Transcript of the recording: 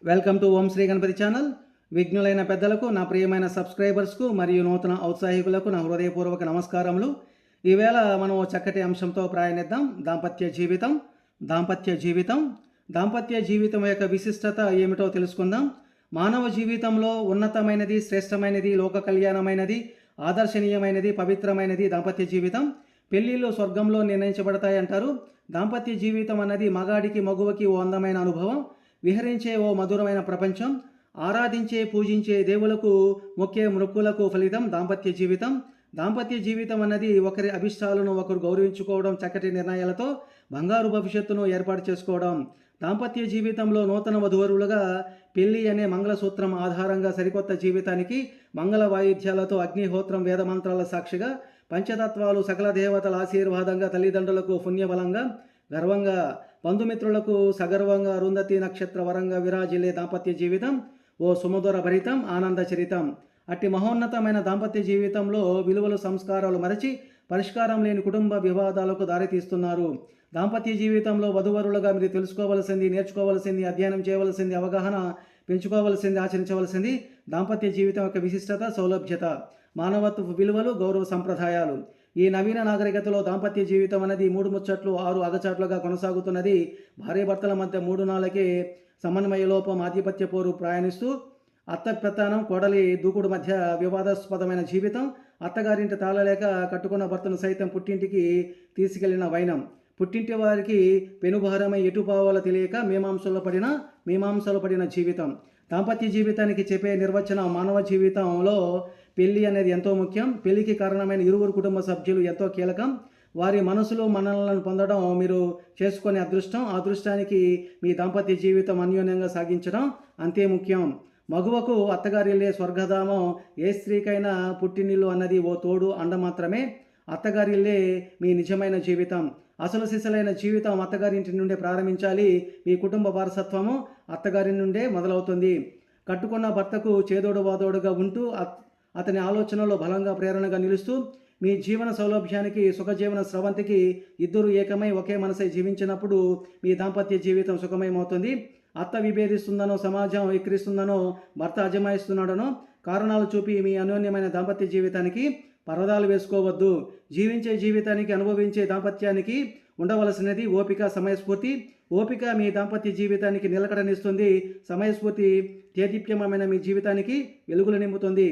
Welcome to Om Sri Ganapati channel. విఘ్నులైన పెద్దలకు, నా ప్రియమైన సబ్స్క్రైబర్స్కు మరియు నూతన ఔత్సాహికులకు నా హృదయపూర్వక నమస్కారములు. ఈవేళ మనం చక్కటి అంశంతో ప్రయాణిద్దాం. దాంపత్య జీవితం. దాంపత్య జీవితం యొక్క విశిష్టత ఏమిటో తెలుసుకుందాం. మానవ జీవితంలో ఉన్నతమైనది, శ్రేష్టమైనది, లోక కళ్యాణమైనది, ఆదర్శనీయమైనది, పవిత్రమైనది దాంపత్య జీవితం. పెళ్ళిళ్ళు స్వర్గంలో నిర్ణయించబడతాయి అంటారు. దాంపత్య జీవితం అన్నది మగాడికి మగువకి ఓ అందమైన అనుభవం, విహరించే ఓ మధురమైన ప్రపంచం, ఆరాధించే పూజించే దేవులకు మొక్కే మృక్కులకు ఫలితం దాంపత్య జీవితం. దాంపత్య జీవితం అన్నది ఒకరి అభిష్టాలను ఒకరు గౌరవించుకోవడం, చక్కటి నిర్ణయాలతో బంగారు భవిష్యత్తును ఏర్పాటు చేసుకోవడం. దాంపత్య జీవితంలో నూతన వధువరులుగా పెళ్లి అనే మంగళసూత్రం ఆధారంగా సరికొత్త జీవితానికి మంగళ వాయిద్యాలతో, అగ్నిహోత్రం, వేదమంత్రాల సాక్షిగా, పంచతత్వాలు, సకల దేవతల ఆశీర్వాదంగా, తల్లిదండ్రులకు పుణ్యబలంగా, గర్వంగా, బంధుమిత్రులకు సగర్వంగా, అరుంధతి నక్షత్ర వరంగా విరాజిల్లే దాంపత్య జీవితం ఓ సుమధుర భరితం, ఆనంద చరితం. అట్టి మహోన్నతమైన దాంపత్య జీవితంలో విలువలు, సంస్కారాలు మరచి పరిష్కారం లేని కుటుంబ వివాదాలకు దారితీస్తున్నారు. దాంపత్య జీవితంలో వధువరులుగా మీరు తెలుసుకోవలసింది, నేర్చుకోవలసింది, అధ్యయనం చేయవలసింది, అవగాహన పెంచుకోవలసింది, ఆచరించవలసింది దాంపత్య జీవితం యొక్క విశిష్టత, సౌలభ్యత, మానవత్వ విలువలు, గౌరవ సంప్రదాయాలు. ఈ నవీన నాగరికతలో దాంపత్య జీవితం అనేది 3 ముచ్చట్లు 6 అగచాట్లుగా కొనసాగుతున్నది. భార్యాభర్తల మధ్య 3 నాళ్ళకే సమన్వయ లోపం, ఆధిపత్య పోరు ప్రయాణిస్తూ అత్త పెత్తనం, కోడలి దూకుడు మధ్య వివాదాస్పదమైన జీవితం, అత్తగారింటి తాళలేక కట్టుకున్న భర్తను సైతం పుట్టింటికి తీసుకెళ్లిన వైనం, పుట్టింటి వారికి పెనుభారమై ఎటుపోవాలో తెలియక మీమాంసలో పడిన జీవితం. దాంపత్య జీవితానికి చెప్పే నిర్వచనం: మానవ జీవితంలో పెళ్లి అనేది ఎంతో ముఖ్యం. పెళ్లికి కారణమైన ఇరువురు కుటుంబ సభ్యులు ఎంతో కీలకం. వారి మనసులు, మన్ననలను పొందడం మీరు చేసుకునే అదృష్టం. ఆ అదృష్టానికి మీ దాంపత్య జీవితం అన్యోన్యంగా సాగించడం అంతే ముఖ్యం. మగువకు అత్తగారిల్లే స్వర్గధామం. ఏ స్త్రీకైనా పుట్టినిల్లు అన్నది ఓ తోడు, అండ మాత్రమే. అత్తగారిల్లే మీ నిజమైన జీవితం. అసలు సిసలైన జీవితం అత్తగారింటి నుండే ప్రారంభించాలి. మీ కుటుంబ వారసత్వము అత్తగారి నుండే మొదలవుతుంది. కట్టుకున్న భర్తకు చేదోడు వాదోడుగా ఉంటూ, అతని ఆలోచనలో బలంగా ప్రేరణగా నిలుస్తూ, మీ జీవన సౌలభ్యానికి, సుఖజీవన స్రవంతికి ఇద్దరు ఏకమై ఒకే మనసై జీవించినప్పుడు మీ దాంపత్య జీవితం సుఖమయమవుతుంది. అత్త విభేదిస్తుందనో, సమాజం ఎక్కిరిస్తుందనో, భర్త అజమాయిస్తున్నాడనో కారణాలు చూపి మీ అన్యోన్యమైన దాంపత్య జీవితానికి పరదాలు వేసుకోవద్దు. జీవించే జీవితానికి, అనుభవించే దాంపత్యానికి ఉండవలసినది ఓపిక, సమయస్ఫూర్తి. ఓపిక మీ దాంపత్య జీవితానికి నిలకడనిస్తుంది. సమయస్ఫూర్తి తేదీప్యమైన మీ జీవితానికి వెలుగులు నింపుతుంది.